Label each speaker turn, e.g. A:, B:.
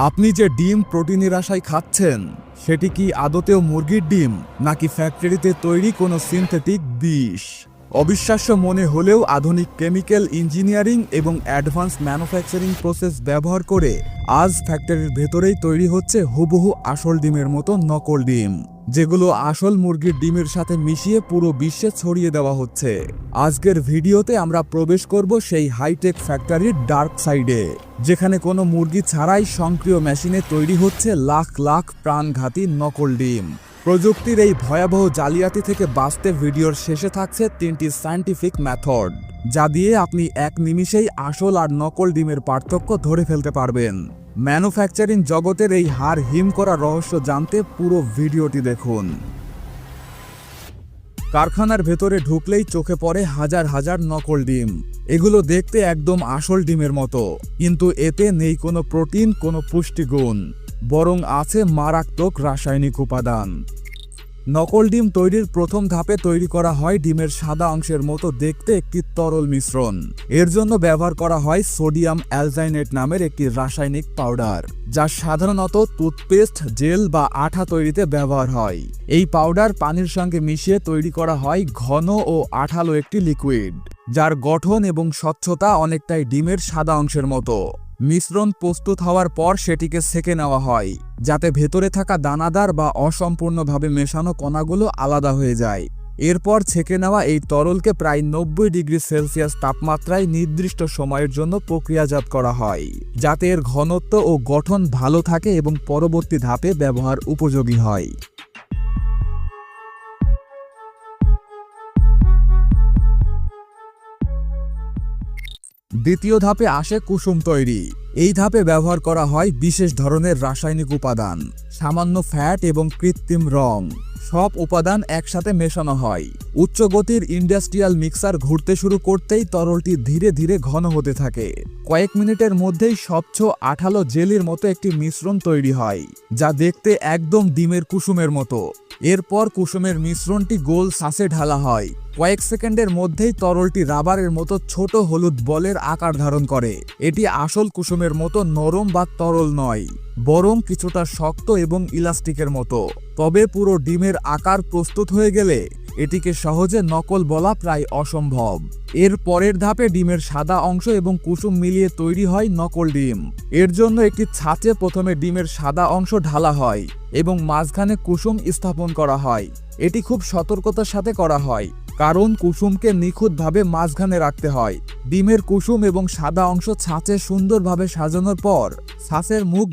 A: আপনি যে ডিম প্রোটিনের আশায় খাচ্ছেন সেটি কি আদতেও মুরগির ডিম নাকি ফ্যাক্টরিতে তৈরি কোনো সিনথেটিক বিষ? অবিশ্বাস্য মনে হলেও আধুনিক কেমিক্যাল ইঞ্জিনিয়ারিং এবং অ্যাডভান্স ম্যানুফ্যাকচারিং প্রসেস ব্যবহার করে আজ ফ্যাক্টরির ভেতরেই তৈরি হচ্ছে হুবহু আসল ডিমের মতো নকল ডিম, যেগুলো আসল মুরগির ডিমের সাথে মিশিয়ে পুরো বিশ্বে ছড়িয়ে দেওয়া হচ্ছে। আজকের ভিডিওতে আমরা প্রবেশ করব সেই হাইটেক ফ্যাক্টরির ডার্ক সাইডে, যেখানে কোনো মুরগি ছাড়াই স্বয়ংক্রিয় মেশিনে তৈরি হচ্ছে লাখ লাখ প্রাণঘাতী নকল ডিম। প্রযুক্তির এই ভয়াবহ জালিয়াতি থেকে বাঁচতে ভিডিওর শেষে থাকছে 3টি সায়েন্টিফিক মেথড, যা দিয়ে আপনি এক নিমিষেই আসল আর নকল ডিমের পার্থক্য ধরে ফেলতে পারবেন। ম্যানুফ্যাকচারিং জগতের এই হাড় হিম করা রহস্য জানতে পুরো ভিডিওটি দেখুন। কারখানার ভেতরে ঢুকলেই চোখে পড়ে হাজার হাজার নকল ডিম। এগুলো দেখতে একদম আসল ডিমের মতো, কিন্তু এতে নেই কোনো প্রোটিন, কোনো পুষ্টিগুণ, বরং আছে মারাত্মক রাসায়নিক উপাদান। নকল ডিম তৈরির প্রথম ধাপে তৈরি করা হয় ডিমের সাদা অংশের মতো দেখতে একটি তরল মিশ্রণ। এর জন্য ব্যবহার করা হয় সোডিয়াম অ্যালজাইনেট নামের একটি রাসায়নিক পাউডার, যা সাধারণত টুথপেস্ট, জেল বা আঠা তৈরিতে ব্যবহার হয়। এই পাউডার পানির সঙ্গে মিশিয়ে তৈরি করা হয় ঘন ও আঠালো একটি লিকুইড, যার গঠন এবং স্বচ্ছতা অনেকটাই ডিমের সাদা অংশের মতো। মিশ্রণ প্রস্তুত হওয়ার পর সেটিকে সেকে নেওয়া হয়, যাতে ভেতরে থাকা দানাদার বা অসম্পূর্ণভাবে মেশানো কণাগুলো আলাদা হয়ে যায়। এরপর ছেঁকে নেওয়া এই তরলকে প্রায় 90 ডিগ্রি সেলসিয়াস তাপমাত্রায় নির্দিষ্ট সময়ের জন্য প্রক্রিয়াজাত করা হয়, যাতে এর ঘনত্ব ও গঠন ভালো থাকে এবং পরবর্তী ধাপে ব্যবহার উপযোগী হয়। দ্বিতীয় ধাপে আসে কুসুম তৈরি। এই ধাপে ব্যবহার করা হয় বিশেষ ধরনের রাসায়নিক উপাদান, সামান্য ফ্যাট এবং কৃত্রিম রং। সব উপাদান একসাথে মেশানো হয়। উচ্চ গতির ইন্ডাস্ট্রিয়াল মিক্সার ঘুরতে শুরু করতেই তরলটি ধীরে ধীরে ঘন হতে থাকে। কয়েক মিনিটের মধ্যেই স্বচ্ছ আঠালো জেলির মতো একটি মিশ্রণ তৈরি হয়, যা দেখতে একদম ডিমের কুসুমের মতো। এরপর কুসুমের মিশ্রণটি গোল সাঁচে ঢালা হয়। কয়েক সেকেন্ডের মধ্যেই তরলটি রাবারের মতো ছোট হলুদ বলের আকার ধারণ করে। এটি আসল কুসুমের মতো নরম বা তরল নয়, বরং কিছুটা শক্ত এবং ইলাস্টিকের মতো। তবে পুরো ডিমের আকার প্রস্তুত হয়ে গেলে এটিকে সহজে নকল বলা প্রায় অসম্ভব। এর পরের ধাপে ডিমের সাদা অংশ এবং কুসুম মিলিয়ে তৈরি হয় নকল ডিম। এর জন্য একটি ছাঁচে প্রথমে ডিমের সাদা অংশ ঢালা হয় এবং মাঝখানে কুসুম স্থাপন করা হয়। এটি খুব সতর্কতার সাথে করা হয়, কারণ কুসুমকে নিখুঁতভাবে মাঝখানে রাখতে হয়। ডিমের কুসুম এবং সাদা অংশ ছাঁচে সুন্দরভাবে সাজানোর পর ছাঁচের মুখ